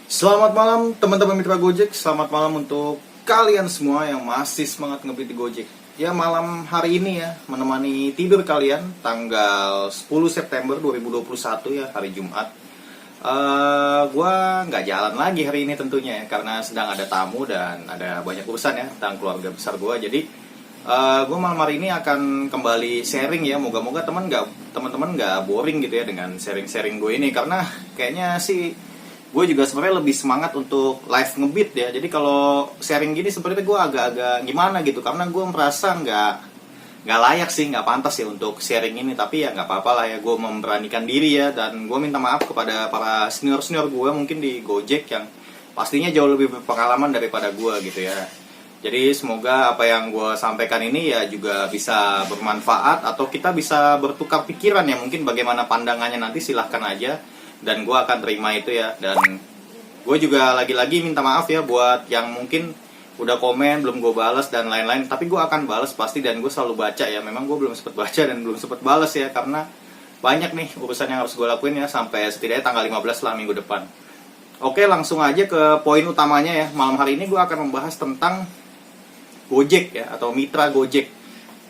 Selamat malam teman-teman mitra Gojek, selamat malam untuk kalian semua yang masih semangat ngebit di Gojek. Ya malam hari ini ya, menemani tidur kalian tanggal 10 September 2021 ya, hari Jumat. Gua nggak jalan lagi hari ini tentunya ya, karena sedang ada tamu dan ada banyak urusan ya tentang keluarga besar gua. Jadi gue malam hari ini akan kembali sharing ya, moga-moga teman-teman nggak boring gitu ya dengan sharing-sharing gue ini, karena kayaknya sih gue juga sebenarnya lebih semangat untuk live ngebeat ya. Jadi kalau sharing gini sebenarnya gue agak-agak gimana gitu, karena gue merasa nggak layak sih, nggak pantas ya untuk sharing ini. Tapi ya nggak apa-apa lah ya, gue memberanikan diri ya, dan gue minta maaf kepada para senior gue mungkin di Gojek yang pastinya jauh lebih berpengalaman daripada gue gitu ya. Jadi semoga apa yang gue sampaikan ini ya juga bisa bermanfaat, atau kita bisa bertukar pikiran ya, mungkin bagaimana pandangannya nanti silahkan aja, dan gue akan terima itu ya. Dan gue juga lagi-lagi minta maaf ya buat yang mungkin udah komen belum gue balas dan lain-lain, tapi gue akan balas pasti, dan gue selalu baca ya. Memang gue belum sempat baca dan belum sempat balas ya, karena banyak nih urusan yang harus gue lakuin ya, sampai setidaknya tanggal 15 lah, minggu depan. Oke, langsung aja ke poin utamanya ya. Malam hari ini gue akan membahas tentang Gojek ya, atau mitra Gojek.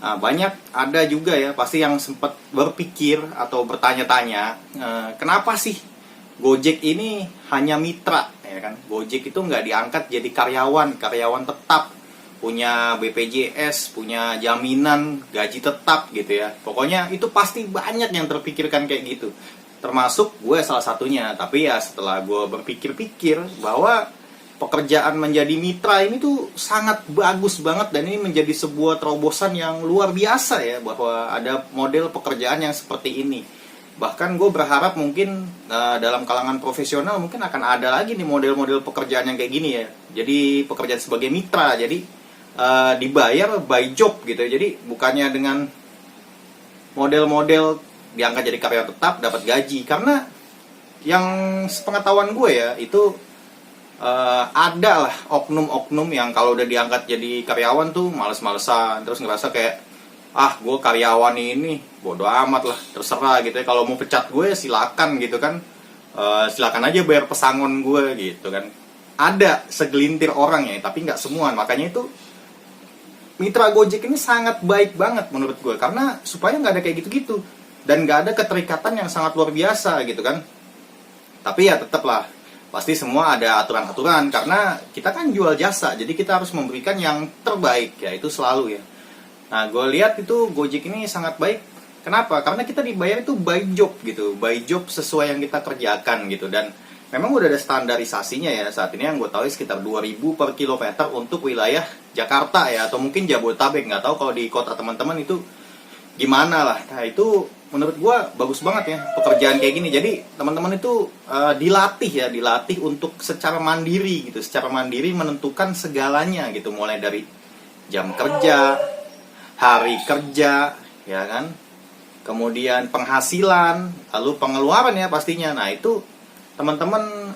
Nah, banyak ada juga ya pasti yang sempat berpikir atau bertanya-tanya, kenapa sih Gojek ini hanya mitra ya kan? Gojek itu nggak diangkat jadi karyawan tetap, punya BPJS, punya jaminan gaji tetap gitu ya. Pokoknya itu pasti banyak yang terpikirkan kayak gitu, termasuk gue salah satunya. Tapi ya setelah gue berpikir-pikir bahwa pekerjaan menjadi mitra ini tuh sangat bagus banget, dan ini menjadi sebuah terobosan yang luar biasa ya, bahwa ada model pekerjaan yang seperti ini. Bahkan gue berharap mungkin dalam kalangan profesional mungkin akan ada lagi nih model-model pekerjaan yang kayak gini ya. Jadi pekerjaan sebagai mitra, jadi dibayar by job gitu ya. Jadi bukannya dengan model-model diangkat jadi karyawan tetap dapat gaji. Karena yang sepengetahuan gue ya, itu ada lah oknum-oknum yang kalau udah diangkat jadi karyawan tuh males-malesan, terus ngerasa kayak gue karyawan ini bodo amat lah, terserah gitu ya, kalau mau pecat gue silakan gitu kan, silakan aja bayar pesangon gue gitu kan. Ada segelintir orang ya, tapi nggak semua. Makanya itu mitra Gojek ini sangat baik banget menurut gue, karena supaya nggak ada kayak gitu-gitu dan nggak ada keterikatan yang sangat luar biasa gitu kan. Tapi ya tetap lah, pasti semua ada aturan-aturan, karena kita kan jual jasa, jadi kita harus memberikan yang terbaik ya, itu selalu ya. Nah, gue lihat itu Gojek ini sangat baik. Kenapa? Karena kita dibayar itu by job gitu, by job sesuai yang kita kerjakan gitu. Dan memang udah ada standarisasinya ya, saat ini yang gue tahu sekitar 2.000 per kilometer untuk wilayah Jakarta ya, atau mungkin Jabodetabek, nggak tahu kalau di kota teman-teman itu gimana lah. Nah, itu menurut gue bagus banget ya pekerjaan kayak gini. Jadi teman-teman itu dilatih untuk secara mandiri gitu, secara mandiri menentukan segalanya gitu, mulai dari jam kerja, hari kerja ya kan, kemudian penghasilan, lalu pengeluaran ya pastinya. Nah, itu teman-teman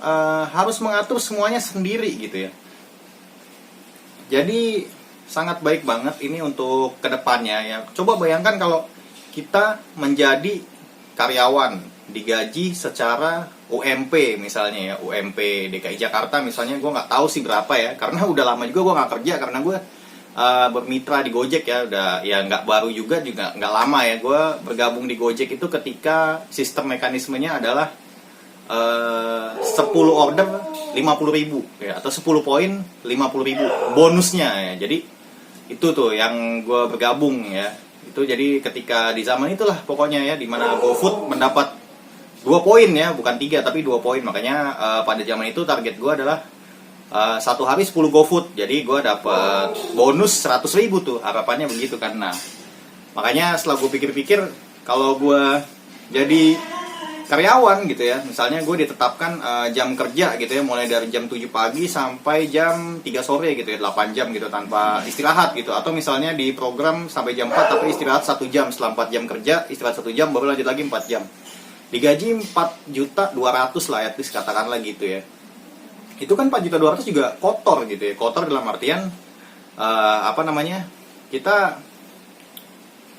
harus mengatur semuanya sendiri gitu ya. Jadi sangat baik banget ini untuk kedepannya ya. Coba bayangkan kalau kita menjadi karyawan, digaji secara UMP misalnya ya, UMP DKI Jakarta misalnya. Gue nggak tahu sih berapa ya, karena udah lama juga gue nggak kerja, karena gue bermitra di Gojek ya, udah ya nggak baru juga nggak lama ya. Gue bergabung di Gojek itu ketika sistem mekanismenya adalah 10 order 50.000 ya, atau 10 poin 50.000 bonusnya ya. Jadi itu tuh yang gue bergabung ya. Itu jadi ketika di zaman itulah pokoknya ya, dimana GoFood mendapat 2 poin ya, bukan 3 tapi 2 poin. Makanya pada zaman itu target gue adalah satu hari 10 GoFood. Jadi gue dapat bonus 100.000 tuh, harapannya begitu kan. Nah, makanya setelah gue pikir-pikir, kalau gue jadi karyawan gitu ya, misalnya gue ditetapkan jam kerja gitu ya, mulai dari jam 7 pagi sampai jam 3 sore gitu ya, 8 jam gitu tanpa istirahat gitu. Atau misalnya di program sampai jam 4 tapi istirahat 1 jam, setelah 4 jam kerja istirahat 1 jam baru lanjut lagi 4 jam. Digaji 4.200.000 lah at least katakanlah gitu ya. Itu kan 4.200.000 juga kotor gitu ya. Kotor dalam artian kita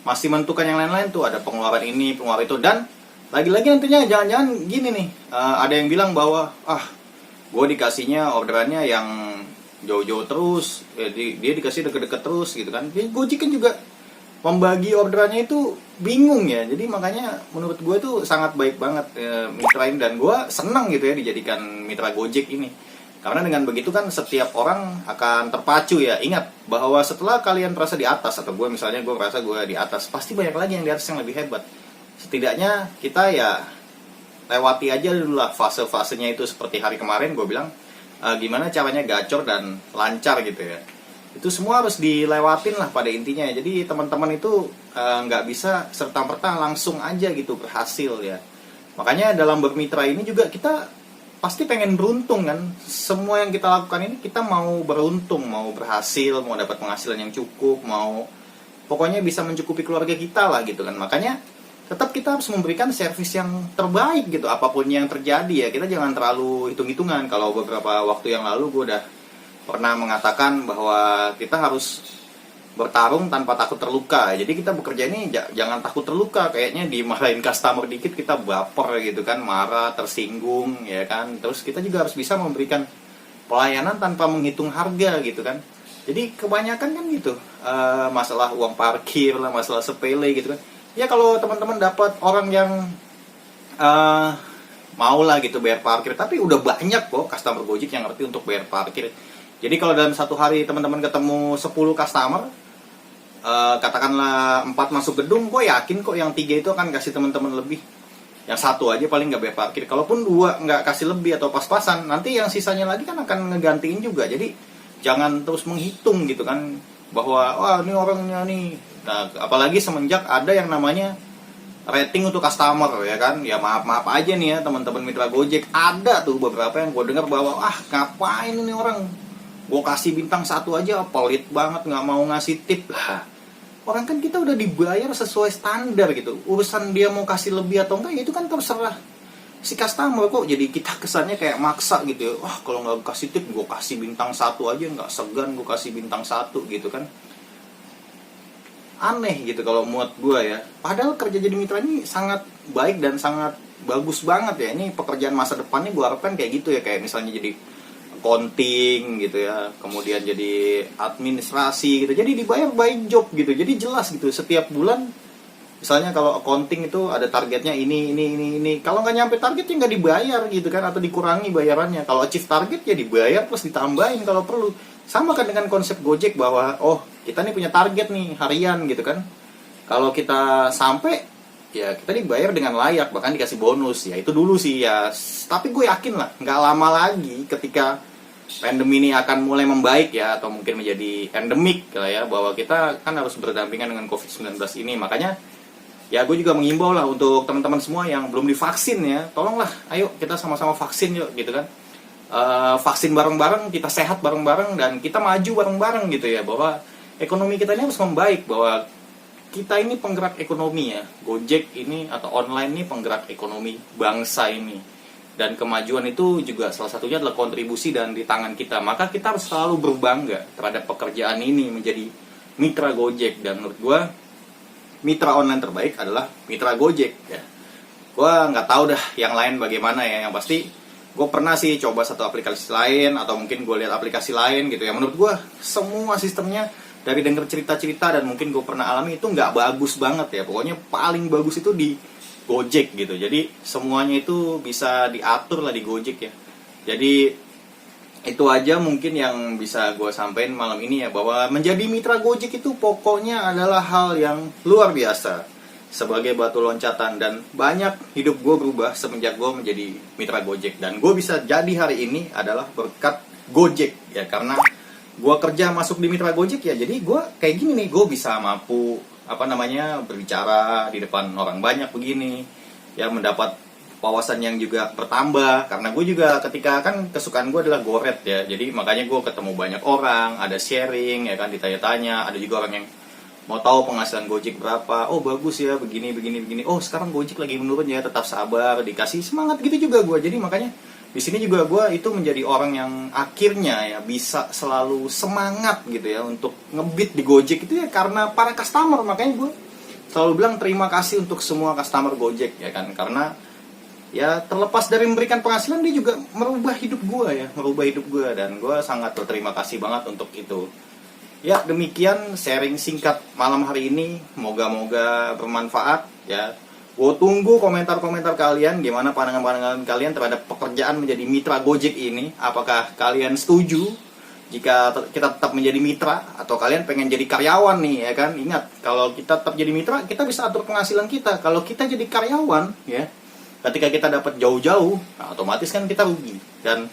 masih menentukan yang lain-lain tuh, ada pengeluaran ini, pengeluaran itu. Dan lagi-lagi nantinya jangan-jangan gini nih, ada yang bilang bahwa gue dikasihnya orderannya yang jauh-jauh terus, dia dikasih deket-deket terus gitu kan. Jadi Gojek kan juga membagi orderannya itu bingung ya. Jadi makanya menurut gue itu sangat baik banget mitra ini, dan gue senang gitu ya dijadikan mitra Gojek ini. Karena dengan begitu kan setiap orang akan terpacu ya. Ingat bahwa setelah kalian merasa di atas, atau gue misalnya gue merasa gue di atas, pasti banyak lagi yang di atas yang lebih hebat. Setidaknya kita ya lewati aja dulu lah fase-fasenya itu. Seperti hari kemarin gue bilang gimana caranya gacor dan lancar gitu ya. Itu semua harus dilewatin lah pada intinya. Jadi teman-teman itu nggak bisa serta-merta langsung aja gitu berhasil ya. Makanya dalam bermitra ini juga kita pasti pengen beruntung kan. Semua yang kita lakukan ini kita mau beruntung, mau berhasil, mau dapat penghasilan yang cukup, mau pokoknya bisa mencukupi keluarga kita lah gitu kan. Makanya tetap kita harus memberikan servis yang terbaik gitu apapun yang terjadi ya. Kita jangan terlalu hitung-hitungan. Kalau beberapa waktu yang lalu gue udah pernah mengatakan bahwa kita harus bertarung tanpa takut terluka. Jadi kita bekerja ini jangan takut terluka. Kayaknya dimarahin customer dikit kita baper gitu kan, marah, tersinggung ya kan. Terus kita juga harus bisa memberikan pelayanan tanpa menghitung harga gitu kan. Jadi kebanyakan kan gitu masalah uang parkir lah, masalah sepele gitu kan. Ya kalau teman-teman dapat orang yang mau lah gitu bayar parkir, tapi udah banyak kok customer Gojek yang ngerti untuk bayar parkir. Jadi kalau dalam satu hari teman-teman ketemu 10 customer, katakanlah 4 masuk gedung, gue yakin kok yang 3 itu akan kasih teman-teman lebih. Yang 1 aja paling nggak bayar parkir. Kalaupun 2 nggak kasih lebih atau pas-pasan, nanti yang sisanya lagi kan akan ngegantiin juga. Jadi jangan terus menghitung gitu kan, bahwa wah ini orangnya nih. Nah, apalagi semenjak ada yang namanya rating untuk customer ya kan. Ya maaf aja nih ya teman-teman mitra Gojek, ada tuh beberapa yang gue dengar bahwa ngapain ini orang, gue kasih bintang 1 aja pelit banget, nggak mau ngasih tip lah. Orang kan kita udah dibayar sesuai standar gitu. Urusan dia mau kasih lebih atau enggak, ya itu kan terserah si customer kok. Jadi kita kesannya kayak maksa gitu ya. Wah kalau nggak kasih tip gue kasih bintang 1 aja, nggak segan gue kasih bintang 1 gitu kan. Aneh gitu kalau muat gue ya. Padahal kerja jadi mitra ini sangat baik dan sangat bagus banget ya. Ini pekerjaan masa depannya gue harapkan kayak gitu ya. Kayak misalnya jadi accounting gitu ya, kemudian jadi administrasi gitu. Jadi dibayar by job gitu. Jadi jelas gitu setiap bulan. Misalnya kalau accounting itu ada targetnya ini. Kalau nggak nyampe target ya nggak dibayar gitu kan, atau dikurangi bayarannya. Kalau achieve target ya dibayar plus ditambahin kalau perlu. Sama kan dengan konsep Gojek bahwa kita nih punya target nih harian gitu kan. Kalau kita sampai ya kita dibayar dengan layak, bahkan dikasih bonus. Ya itu dulu sih ya. Tapi gue yakin lah nggak lama lagi ketika pandemi ini akan mulai membaik ya, atau mungkin menjadi endemik lah ya, bahwa kita kan harus berdampingan dengan COVID-19 ini. Makanya ya gue juga mengimbau lah untuk teman-teman semua yang belum divaksin ya, tolonglah ayo kita sama-sama vaksin yuk gitu kan. Vaksin bareng-bareng, kita sehat bareng-bareng, dan kita maju bareng-bareng gitu ya, bahwa ekonomi kita ini harus membaik, bahwa kita ini penggerak ekonomi ya. Gojek ini atau online ini penggerak ekonomi bangsa ini, dan kemajuan itu juga salah satunya adalah kontribusi dan di tangan kita. Maka kita harus selalu berbangga terhadap pekerjaan ini menjadi mitra Gojek. Dan menurut gue mitra online terbaik adalah mitra Gojek ya. Gue nggak tahu dah yang lain bagaimana ya. Yang pasti gue pernah sih coba satu aplikasi lain, atau mungkin gue lihat aplikasi lain gitu ya. Menurut gue semua sistemnya, dari denger cerita-cerita dan mungkin gue pernah alami, itu nggak bagus banget ya. Pokoknya paling bagus itu di Gojek gitu. Jadi semuanya itu bisa diatur lah di Gojek ya. Jadi itu aja mungkin yang bisa gue sampaikan malam ini ya, bahwa menjadi mitra Gojek itu pokoknya adalah hal yang luar biasa sebagai batu loncatan, dan banyak hidup gue berubah semenjak gue menjadi mitra Gojek. Dan gue bisa jadi hari ini adalah berkat Gojek ya, karena gue kerja masuk di mitra Gojek ya. Jadi gue kayak gini nih, gue bisa mampu berbicara di depan orang banyak begini ya, mendapat wawasan yang juga bertambah. Karena gue juga ketika kan kesukaan gue adalah goret ya, jadi makanya gue ketemu banyak orang, ada sharing ya kan, ditanya-tanya. Ada juga orang yang mau tahu penghasilan Gojek berapa. Oh bagus ya, begini. Oh sekarang Gojek lagi menurun ya, tetap sabar, dikasih semangat gitu juga gue. Jadi makanya di sini juga gue itu menjadi orang yang akhirnya ya bisa selalu semangat gitu ya untuk ngebit di Gojek itu ya karena para customer. Makanya gue selalu bilang terima kasih untuk semua customer Gojek ya kan, karena ya terlepas dari memberikan penghasilan, dia juga merubah hidup gue ya, merubah hidup gue, dan gue sangat berterima kasih banget untuk itu. Ya, demikian sharing singkat malam hari ini, moga-moga bermanfaat ya. Gue tunggu komentar-komentar kalian, gimana pandangan-pandangan kalian terhadap pekerjaan menjadi mitra Gojek ini. Apakah kalian setuju jika kita tetap menjadi mitra, atau kalian pengen jadi karyawan nih ya kan? Ingat, kalau kita tetap jadi mitra, kita bisa atur penghasilan kita. Kalau kita jadi karyawan ya, ketika kita dapat jauh-jauh, nah otomatis kan kita rugi. Dan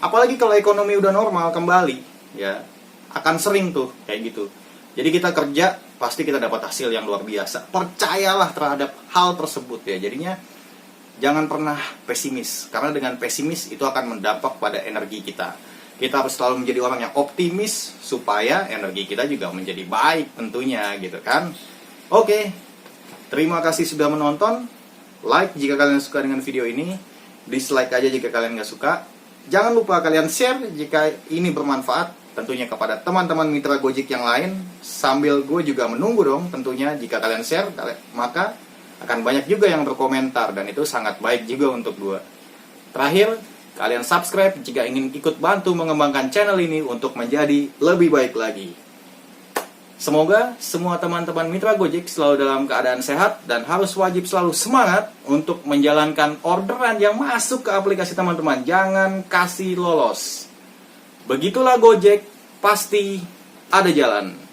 apalagi kalau ekonomi udah normal kembali ya, akan sering tuh kayak gitu. Jadi kita kerja, pasti kita dapat hasil yang luar biasa. Percayalah terhadap hal tersebut ya. Jadinya jangan pernah pesimis, karena dengan pesimis itu akan mendampak pada energi kita. Kita harus selalu menjadi orang yang optimis, supaya energi kita juga menjadi baik tentunya gitu kan. Oke, terima kasih sudah menonton. Like jika kalian suka dengan video ini, dislike aja jika kalian nggak suka. Jangan lupa kalian share jika ini bermanfaat, tentunya kepada teman-teman mitra Gojek yang lain. Sambil gue juga menunggu dong, tentunya jika kalian share, maka akan banyak juga yang berkomentar, dan itu sangat baik juga untuk gue. Terakhir, kalian subscribe jika ingin ikut bantu mengembangkan channel ini untuk menjadi lebih baik lagi. Semoga semua teman-teman mitra Gojek selalu dalam keadaan sehat, dan harus wajib selalu semangat untuk menjalankan orderan yang masuk ke aplikasi teman-teman. Jangan kasih lolos. Begitulah Gojek, pasti ada jalan.